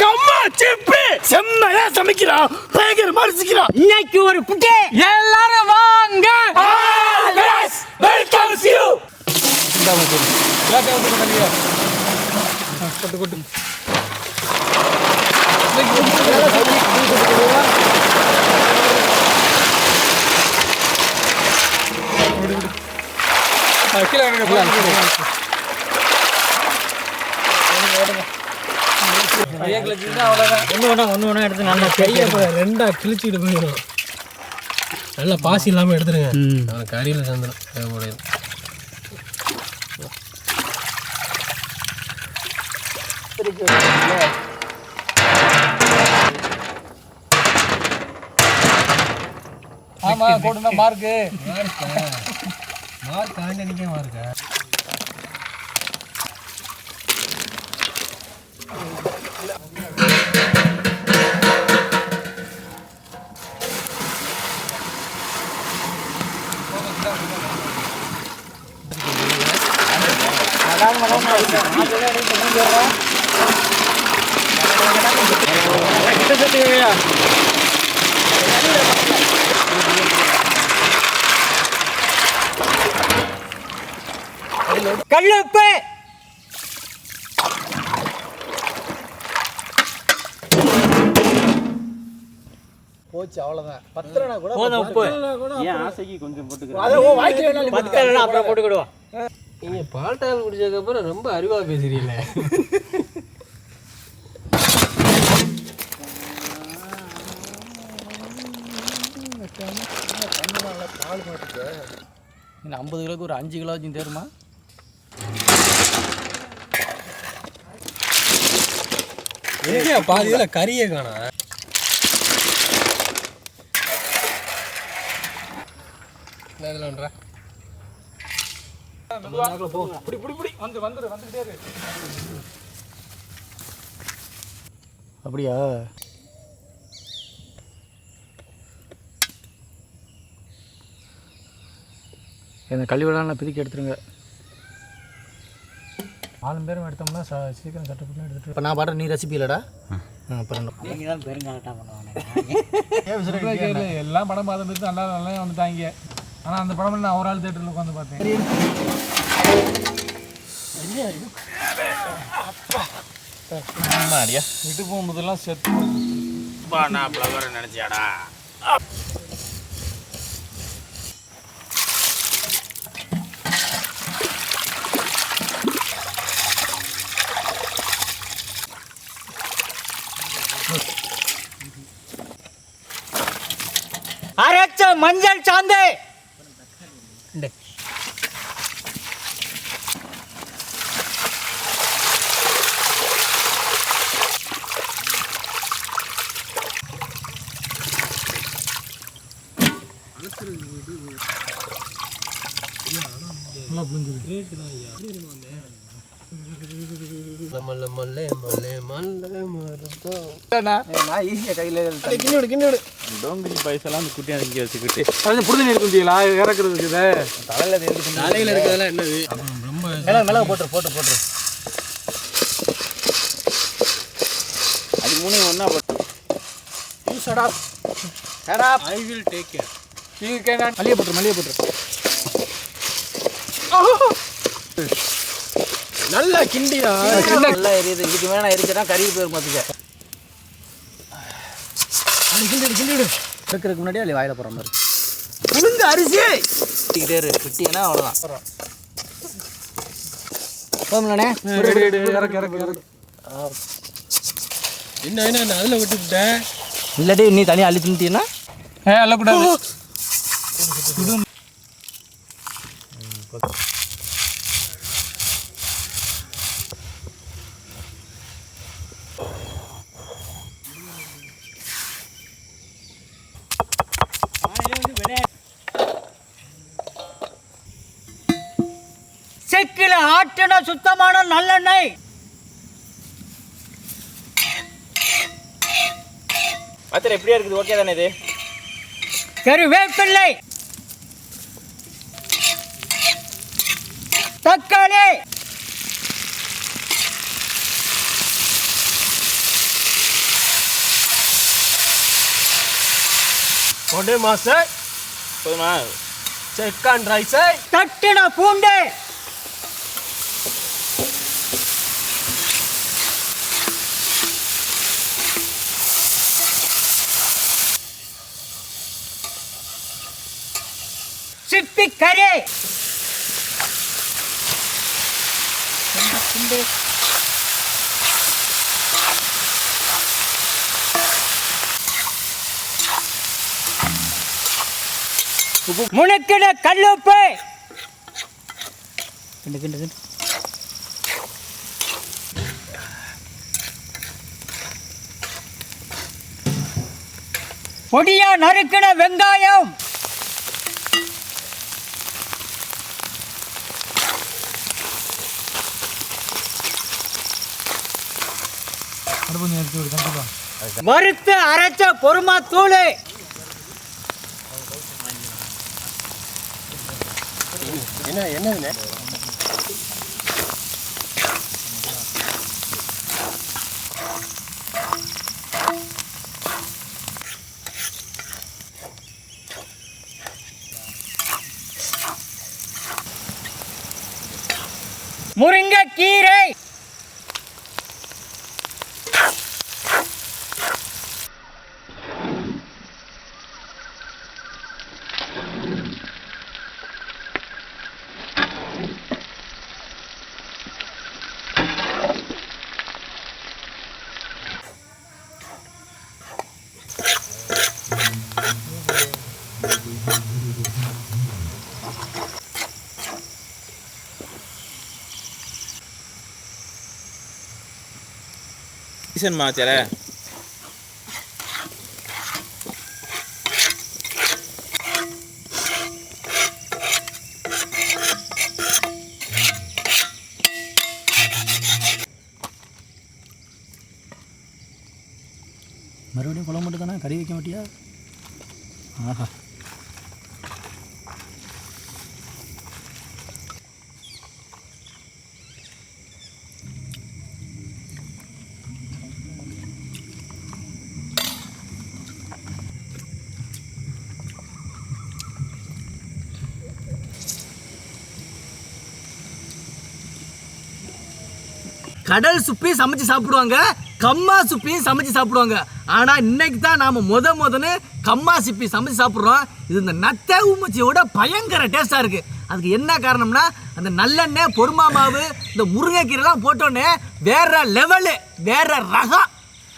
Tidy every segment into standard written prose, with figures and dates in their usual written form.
கம்மா சிப்பி செம்மையா சமைக்கிறான், பயங்கர மரிசிக்கிறான். இன்னைக்கு ஒரு புட்டி எல்லாரும் வாங்க. Welcome you. கொட்டு கொட்டு. ரெண்டா கிழிச்சிட்டு போயிடும். நல்லா பாசி இல்லாமல் எடுத்துருங்க. கறியில் சேர்ந்துடும் தேவைப்படாது. ஆமா போடுனா மார்க்கு மார்க் ஆண்டனிக்கே மார்க்கா. கல்லுப்பு போச்சு அவ்வளோதான். பத்திரனா கூட ஏன் ஆசைக்கு கொஞ்சம் போட்டுக்கிறேன். அப்புறம் போட்டுக்கிடுவோம். நீங்கள் பால்டால் குடிச்சதுக்கப்புறம் ரொம்ப அறிவாக பேசுறீங்கள. பால் மாட்டுக்கு இன்னும் 50 கிலோக்கு ஒரு 5 கிலோ வச்சும் தேருமா? எங்கேயா பாதி இதில் கறியே காணா. இதில் ஒன்றா அப்படியா? இந்த கழிவுலாம் பிதுக்கி எடுத்துருங்க. 4 பேரும் எடுத்தோம்னா சீக்கிரம் சட்டை பண்ணி எடுத்துட்டு. இப்போ நான் பாடுற நீ ரெசிபி இல்லடா. அப்புறம் நீங்கள் தான் பெருங்காலட்டாக பண்ணுவாங்க. எல்லாம் படம் பார்த்துட்டு நல்லா நல்லா வந்துட்டாங்க. ஆனால் அந்த படம் நான் ஒரு ஆள் தேட்டரில் உட்காந்து பார்த்தேன். விட்டு போகும்போதெல்லாம் செத்து நான் ஃப்ளவர் நினச்சியாடா. அரைச்ச மஞ்சள் சாந்து டோங்கரி பைசெல்லாம் அந்த குட்டியாக இங்கே வச்சுக்கிட்டு புடுதண்ணி இருக்குங்களா இறக்குறதுக்கு இதை தலையில் இருக்கிறதெல்லாம் என்னது ரொம்ப மிளகு போட்டு போட்டு போட்டு அது 3 ஒன்றா போட்டு ஐ வில் டேக் கேர். மல்லிகை போட்டுரு மல்லிகை போட்டுரு. நல்லா கிண்டியா நல்லா எரியுது. இதுக்கு மேலே எரிச்சுனா கறி போயிரு பார்த்துக்க. கிண்டிடு இருக்கிறதுக்கு முன்னாடி அதில் வாயில் போகிற மாதிரி உளுந்து அரிசி கிட்டே கிட்டிங்கன்னா அவ்வளோதான். போங்கண்ணே இறக்கு இறக்கு இறக்கு. என்ன அதில் விட்டுக்கிட்டேன். இல்லாட்டி நீ தனியாக அள்ளி தின்ட்டீங்கன்னா அள்ளக்கூடாது. செக்கில ஆட்டின சுத்தமான நல்லெண்ணெய். பத்திரம் எப்படியா இருக்குது? ஓகே தானே இது? கருவேப்பிள்ளை, தக்காளி, ஒடே மாசை போதுமா? செக்கான் ரைஸை தட்டின பூண்டு சிப்பி கறி முனுக்கின கல்லுப்பு பொடியா நறுக்கின வெங்காயம் வறுத்து அரைச்ச பொறுமா தூள் என்னதுண்ணே? முருங்கைக்கீரை சீசன் மாச்சல மறுபடியும் குழம்பு மட்டும் தானே, கறி வைக்க மாட்டியா? ஆஹா, கடல் சுப்பியும் சமைச்சு சாப்பிடுவாங்க, கம்மா சுப்பியும் சமைச்சு சாப்பிடுவாங்க. ஆனால் இன்னைக்கு தான் நாம் முதன்னு கம்மா சிப்பி சமைச்சு சாப்பிட்றோம். இது இந்த நத்தை ஊமச்சியோட பயங்கர டேஸ்ட்டாக இருக்குது. அதுக்கு என்ன காரணம்னா அந்த நல்லெண்ணெய், பொறுமா மாவு, இந்த முருங்கைக்கீரைலாம் போட்டோன்னே வேற லெவலு, வேற ரகம்,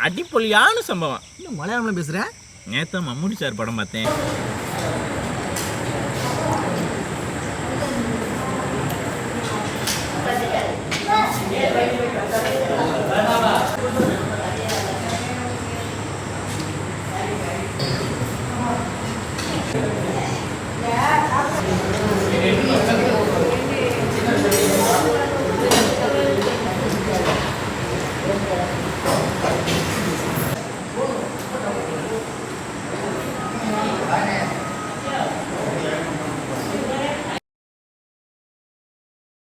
அடிப்பொலியான சம்பவம். இன்னும் மலையாளம்லாம் பேசுகிறேன். நேற்று மம்முடி சார் படம் பார்த்தேன்.